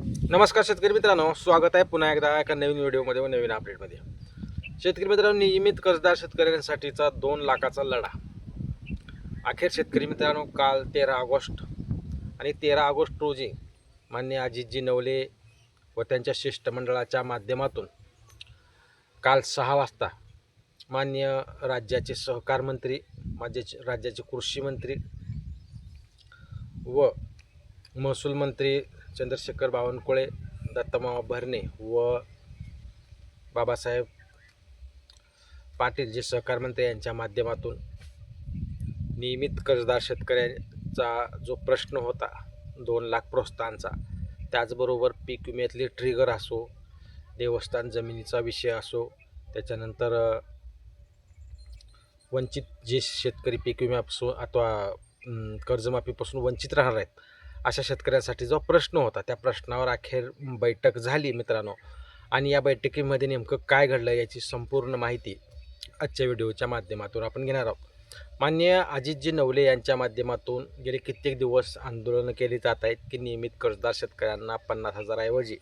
नमस्कार शेतकरी मित्रांनो, स्वागत आहे पुन्हा एकदा एका नवीन व्हिडिओमध्ये व नवीन अपडेटमध्ये. शेतकरी मित्रांनो, नियमित कर्जदार शेतकऱ्यांसाठीचा 2 लाखाचा लढा. अखेर शेतकरी मित्रांनो, काल 13 ऑगस्ट आणि 13 ऑगस्ट रोजी माननीय अजितजी नवले व त्यांच्या शिष्टमंडळाच्या माध्यमातून काल 6 वाजता माननीय राज्याचे सहकार मंत्री, राज्याचे कृषी मंत्री व महसूल मंत्री चंद्रशेखर बावनकुळे, दत्तमामा भरणे व बाबासाहेब पाटील जे सहकार मंत्री यांच्या माध्यमातून नियमित कर्जदार शेतकऱ्यांचा जो प्रश्न होता 2 लाख प्रोत्साहनचा, त्याचबरोबर पीक विम्यातली ट्रिगर असो, देवस्थान जमिनीचा विषय असो, त्याच्यानंतर वंचित जे शेतकरी पीक विम्यापासून अथवा कर्जमाफीपासून वंचित राहणार आहेत अशा शेतकऱ्यांसाठी जो प्रश्न होता, त्या प्रश्नावर अखेर बैठक झाली मित्रांनो. आणि या बैठकीमध्ये नेमकं काय घडलं याची संपूर्ण माहिती आजच्या व्हिडिओच्या माध्यमातून आपण घेणार आहोत. माननीय अजितजी नवले यांच्या माध्यमातून गेले कित्येक दिवस आंदोलनं केली जात आहेत की नियमित कर्जदार शेतकऱ्यांना 50,000 ऐवजी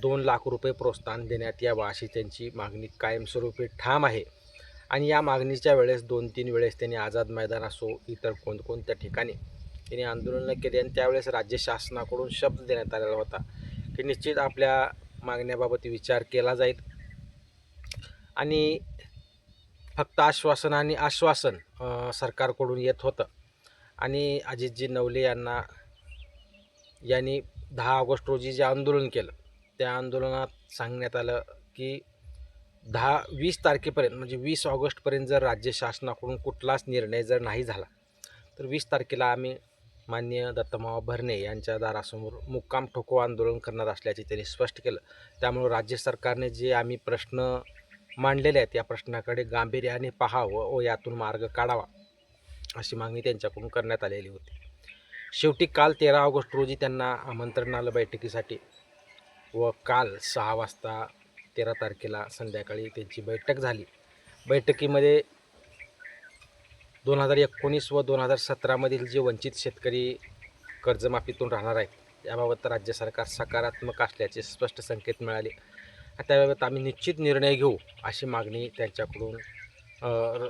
2 लाख रुपये प्रोत्साहन देण्यात यावं अशी त्यांची मागणी कायमस्वरूपी ठाम आहे. आणि या मागणीच्या वेळेस 2-3 वेळेस त्यांनी आझाद मैदान असो, इतर कोणकोणत्या ठिकाणी त्यांनी आंदोलनं केली आणि त्यावेळेस राज्य शासनाकडून शब्द देण्यात आलेला होता की निश्चित आपल्या मागण्याबाबत विचार केला जाईल. आणि फक्त आश्वासन आणि आश्वासन सरकारकडून येत होतं. आणि अजितजी नवले यांनी 10 ऑगस्ट रोजी जे आंदोलन केलं, त्या आंदोलनात सांगण्यात आलं की 20 तारखेपर्यंत म्हणजे 20 ऑगस्टपर्यंत जर राज्य शासनाकडून कुठलाच निर्णय जर नाही झाला तर 20 तारखेला आम्ही माननीय दत्तमामा भरणे यांच्या दारासमोर मुक्काम ठोको आंदोलन करणार असल्याचे त्यांनी स्पष्ट केलं. त्यामुळे राज्य सरकारने जे आम्ही प्रश्न मांडलेले आहेत या प्रश्नाकडे गांभीर्याने पाहावं व यातून मार्ग काढावा अशी मागणी त्यांच्याकडून करण्यात आलेली होती. शेवटी काल 13 ऑगस्ट रोजी त्यांना आमंत्रण आलं बैठकीसाठी व काल 6 वाजता 13 तारखेला संध्याकाळी त्यांची बैठक झाली. बैठकीमध्ये 2019 व 2017 मधील जे वंचित शेतकरी कर्जमाफीतून राहणार आहेत याबाबत राज्य सरकार सकारात्मक असल्याचे स्पष्ट संकेत मिळाले. त्याबाबत आम्ही निश्चित निर्णय घेऊ अशी मागणी त्यांच्याकडून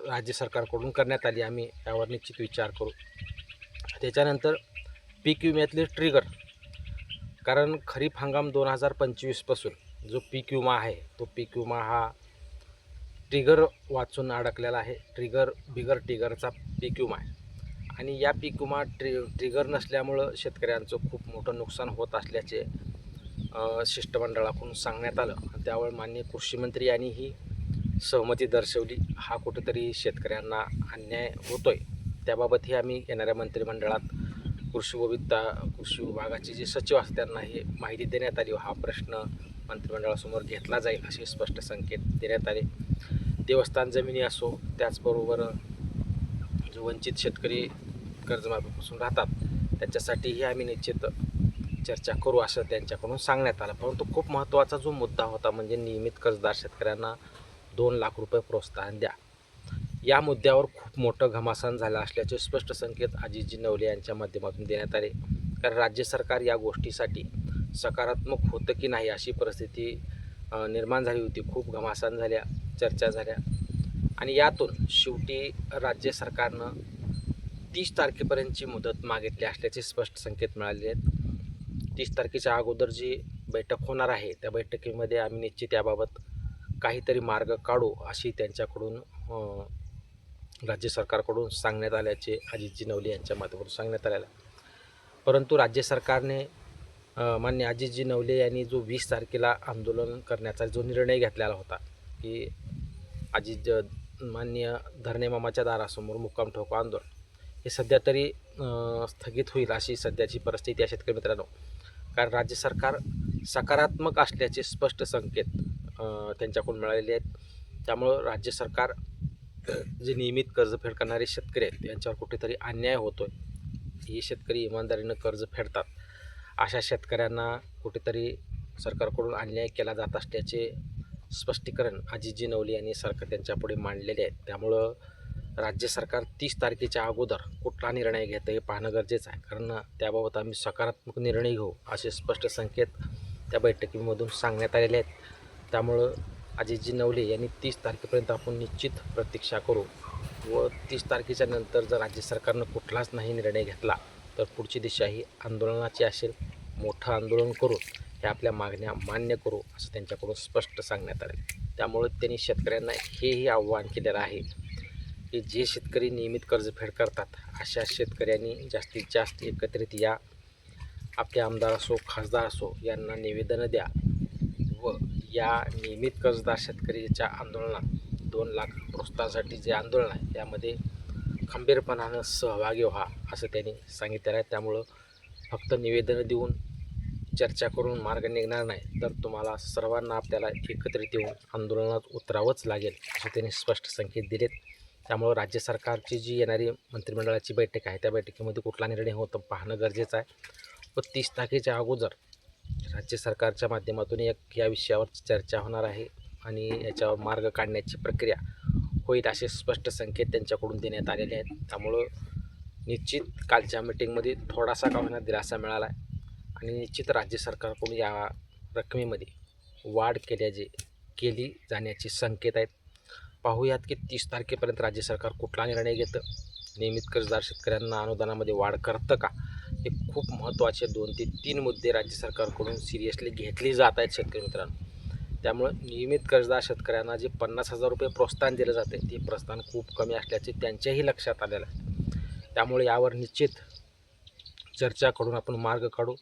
राज्य सरकारकडून करण्यात आली. आम्ही यावर निश्चित विचार करू. त्याच्यानंतर पीक विम्यातले ट्रिगर, कारण खरीप हंगाम 2025 पासून जो पीक विमा आहे तो पीक विमा हा ट्रिगर वाचून अडकलेला आहे. बिगर ट्रिगरचा पीक विमा आहे आणि या पीक विमा ट्रिगर नसल्यामुळं शेतकऱ्यांचं खूप मोठं नुकसान होत असल्याचे शिष्टमंडळाकडून सांगण्यात आलं. त्यावर माननीय कृषी मंत्री यांनी ही सहमती दर्शवली. हा कुठेतरी शेतकऱ्यांना अन्याय होतोय, त्याबाबतही आम्ही येणाऱ्या मंत्रिमंडळात कृषी विभागाचे जे सचिव असतात त्यांना ही माहिती देण्यात आली. हा प्रश्न मंत्रिमंडळासमोर घेतला जाईल असे स्पष्ट संकेत देण्यात आले. देवस्थान जमिनी असो, त्याचबरोबर जो वंचित शेतकरी कर्जमाफीपासून राहतात त्यांच्यासाठीही आम्ही निश्चित चर्चा करू असं त्यांच्याकडून सांगण्यात आलं. परंतु खूप महत्त्वाचा जो मुद्दा होता म्हणजे नियमित कर्जदार शेतकऱ्यांना 2 लाख रुपये प्रोत्साहन द्या, या मुद्द्यावर खूप मोठं घमासान झालं असल्याचे स्पष्ट संकेत अजितजी नवले यांच्या माध्यमातून देण्यात आले. कारण राज्य सरकार या गोष्टीसाठी सकारात्मक होतं की नाही अशी परिस्थिती निर्माण झाली होती. खूप घमासान झाल्या, चर्चा झाल्या आणि यातून शेवटी राज्य सरकारनं 30 तारखेपर्यंतची मुदत मागितली असल्याचे स्पष्ट संकेत मिळाले आहेत. 30 तारखेच्या अगोदर जी बैठक होणार आहे त्या बैठकीमध्ये आम्ही निश्चित याबाबत काहीतरी मार्ग काढू अशी त्यांच्याकडून राज्य सरकारकडून सांगण्यात आल्याचे अजितजी नवले यांच्या माध्यमातून सांगण्यात आलेलं. परंतु राज्य सरकारने मान्य अजितजी नवले यांनी जो 20 तारखेला आंदोलन करण्याचा जो निर्णय घेतलेला होता की माननीय धरणे मामाच्या दारासमोर मुक्काम ठोको आंदोलन हे सध्या तरी स्थगित होईल अशी सध्याची परिस्थिती आहे शेतकरी मित्रांनो. कारण राज्य सरकार सकारात्मक असल्याचे स्पष्ट संकेत त्यांच्याकडून मिळालेले आहेत. त्यामुळं राज्य सरकार जे नियमित कर्जफेड करणारे शेतकरी आहेत यांच्यावर कुठेतरी अन्याय होतो आहे. हे शेतकरी इमानदारीनं कर्ज फेडतात, अशा शेतकऱ्यांना कुठेतरी सरकारकडून अन्याय केला जात असल्याचे स्पष्टीकरण अजितजी नवले यांनी त्यांच्यापुढे मांडलेले आहेत. त्यामुळं राज्य सरकार 30 तारखेच्या अगोदर कुठला निर्णय घेतं हे पाहणं गरजेचं आहे, कारण त्याबाबत आम्ही सकारात्मक निर्णय घेऊ असे स्पष्ट संकेत त्या बैठकीमधून सांगण्यात आलेले आहेत. त्यामुळं अजितजी नवले यांनी 30 तारखेपर्यंत आपण निश्चित प्रतीक्षा करू व 30 तारखेच्या नंतर जर राज्य सरकारनं कुठलाच नाही निर्णय घेतला तर पुढची दिशा ही आंदोलनाची असेल. मोठं आंदोलन करून हे आपल्या मागण्या मान्य करू असं त्यांच्याकडून स्पष्ट सांगण्यात आले. त्यामुळे त्यांनी शेतकऱ्यांना हेही आव्हान केलेलं आहे की जे शेतकरी नियमित कर्जफेड करतात अशा शेतकऱ्यांनी जास्तीत जास्त एकत्रित या, आपले आमदार असो खासदार असो यांना निवेदनं द्या व या नियमित कर्जदार शेतकरीच्या आंदोलनात 2 लाख प्रोत्साहनासाठी जे आंदोलन आहे त्यामध्ये खंबीरपणानं सहभागी व्हा असं त्यांनी सांगितलेलं आहे. त्यामुळं फक्त निवेदनं देऊन चर्चा करून मार्ग निघणार नाही, तर तुम्हाला सर्वांना आपल्याला एकत्रित येऊन आंदोलनात उतरावंच लागेल असे त्यांनी स्पष्ट संकेत दिलेत. त्यामुळं राज्य सरकारची जी येणारी मंत्रिमंडळाची बैठक आहे त्या बैठकीमध्ये कुठला निर्णय होतं पाहणं गरजेचं आहे व 30 तारखेच्या अगोदर राज्य सरकारच्या माध्यमातून या विषयावर चर्चा होणार आहे आणि याच्यावर मार्ग काढण्याची प्रक्रिया होईल असे स्पष्ट संकेत त्यांच्याकडून देण्यात आलेले आहेत. त्यामुळं निश्चित कालच्या मिटिंगमध्ये थोडासा का होईना दिलासा मिळाला आहे आणि निश्चित राज्य सरकारकडून या रकमेमध्ये वाढ केली जाण्याचे संकेत आहेत. पाहूयात की 30 तारखेपर्यंत राज्य सरकार कुठला निर्णय घेतं, नियमित कर्जदार शेतकऱ्यांना अनुदानामध्ये वाढ करतं का, हे खूप महत्त्वाचे 2 ते 3 मुद्दे राज्य सरकारकडून सिरियसली घेतली जात आहेत शेतकरी मित्रांनो. त्यामुळं नियमित कर्जदार शेतकऱ्यांना जे 50,000 रुपये प्रोत्साहन दिलं जाते ते प्रोत्साहन खूप कमी असल्याचे त्यांच्याही लक्षात आलेलं आहे. त्यामुळे यावर निश्चित चर्चा करून आपण मार्ग काढू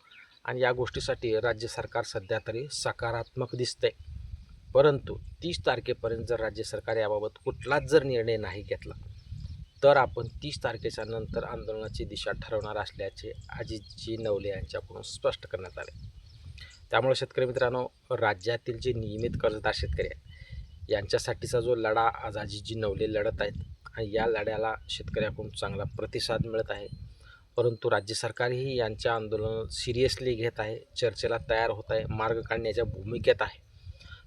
आणि या गोष्टीसाठी राज्य सरकार सध्या तरी सकारात्मक दिसतंय. परंतु 30 तारखेपर्यंत जर राज्य सरकार याबाबत कुठलाच जर निर्णय नाही घेतला तर आपण 30 तारखेच्या नंतर आंदोलनाची दिशा ठरवणार असल्याचे अजितजी नवले यांच्याकडून स्पष्ट करण्यात आले. त्यामुळे शेतकरी मित्रांनो, राज्यातील जे नियमित कर्जदार शेतकरी आहेत यांच्यासाठीचा जो लढा आज अजितजी नवले लढत आहेत आणि या लढ्याला शेतकऱ्याकडून चांगला प्रतिसाद मिळत आहे. परंतु राज्य सरकारही यांच्या आंदोलन सिरियसली घेत आहे, चर्चेला तयार होत आहे, मार्ग काढण्याच्या भूमिकेत आहे.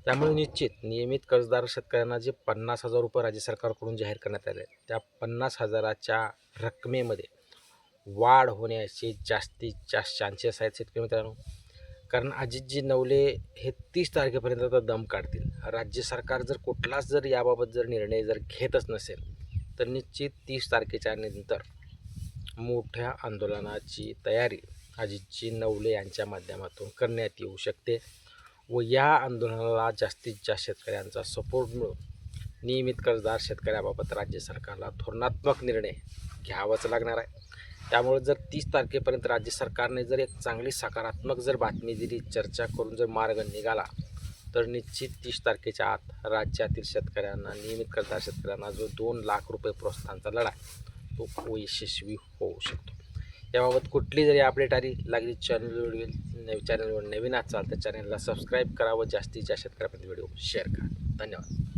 त्यामुळे निश्चित नियमित कर्जदार शेतकऱ्यांना जे 50,000 रुपये राज्य सरकारकडून जाहीर करण्यात आले त्या 50,000च्या रकमेमध्ये वाढ होण्याचे जास्तीत जास्त चान्सेस आहेत शेतकरी मित्रांनो. कारण अजितजी नवले हे 30 तारखेपर्यंत आता दम काढतील. राज्य सरकार जर कुठलाच जर याबाबत जर निर्णय जर घेतच नसेल तर निश्चित 30 तारखेच्या नंतर मोठ्या आंदोलनाची तयारी अजितजी नवले यांच्या माध्यमातून करण्यात येऊ शकते व या आंदोलनाला जास्तीत जास्त शेतकऱ्यांचा सपोर्ट मिळून नियमित कर्जदार शेतकऱ्याबाबत राज्य सरकारला धोरणात्मक निर्णय घ्यावाच लागणार आहे. त्यामुळे जर 30 तारखेपर्यंत राज्य सरकारने जर एक चांगली सकारात्मक जर बातमी दिली, चर्चा करून जर मार्ग निघाला तर निश्चित 30 तारखेच्या आत राज्यातील शेतकऱ्यांना, नियमित कर्जदार शेतकऱ्यांना जो 2 लाख रुपये प्रोत्साहनाचा लढा तो यशस्वी होऊ शकतो. याबाबत कुठली जरी अपडेट आली लागली चॅनलवर नवीन असाल तर चॅनलला सबस्क्राईब करा व जास्तीत जास्त शेतकऱ्यापर्यंत व्हिडिओ शेअर करा. धन्यवाद.